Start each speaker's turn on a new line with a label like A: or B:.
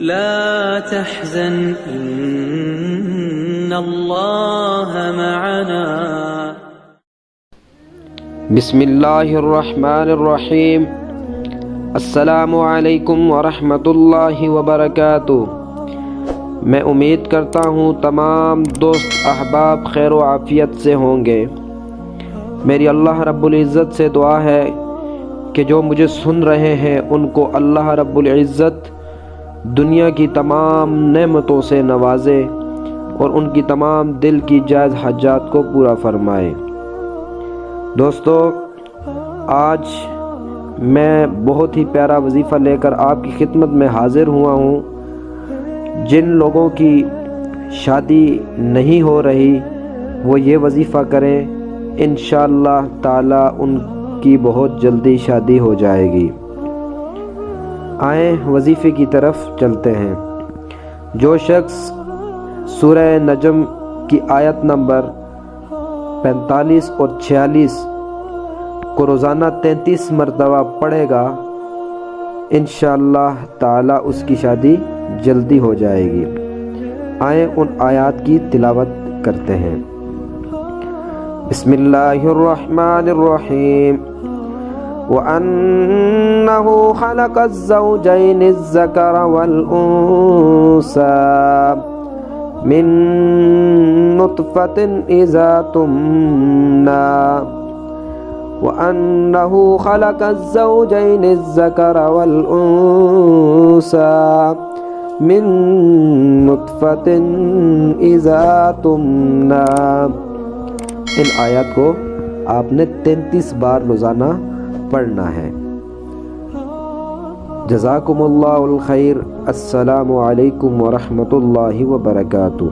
A: لا تحزن إن الله معنا.
B: بسم اللہ الرحمن الرحیم. السلام علیکم ورحمۃ اللہ وبرکاتہ. میں امید کرتا ہوں تمام دوست احباب خیر و عافیت سے ہوں گے. میری اللہ رب العزت سے دعا ہے کہ جو مجھے سن رہے ہیں ان کو اللہ رب العزت دنیا کی تمام نعمتوں سے نوازے اور ان کی تمام دل کی جائز حاجات کو پورا فرمائے. دوستو، آج میں بہت ہی پیارا وظیفہ لے کر آپ کی خدمت میں حاضر ہوا ہوں. جن لوگوں کی شادی نہیں ہو رہی وہ یہ وظیفہ کریں، انشاءاللہ تعالی ان کی بہت جلدی شادی ہو جائے گی. آئیں وظیفے کی طرف چلتے ہیں. جو شخص سورہ نجم کی آیت نمبر 45 اور 46 کو روزانہ 33 مرتبہ پڑھے گا، انشاءاللہ تعالی اس کی شادی جلدی ہو جائے گی. آئیں ان آیات کی تلاوت کرتے ہیں. بسم اللہ الرحمن الرحیم. وَأَنَّهُ خَلَقَ الزَّوْجَيْنِ الذَّكَرَ وَالْأُنثَىٰ مِن نُطْفَةٍ إِذَا تُمْنَىٰ وَأَنَّهُ خَلَقَ الزَّوْجَيْنِ الذَّكَرَ وَالْأُنثَىٰ مِن نُطْفَةٍ إِذَا تُمْنَىٰ. ان آیات کو آپ نے 33 بار روزانہ پڑھنا ہے. جزاکم اللہ الخیر. السلام علیکم ورحمۃ اللہ وبرکاتہ.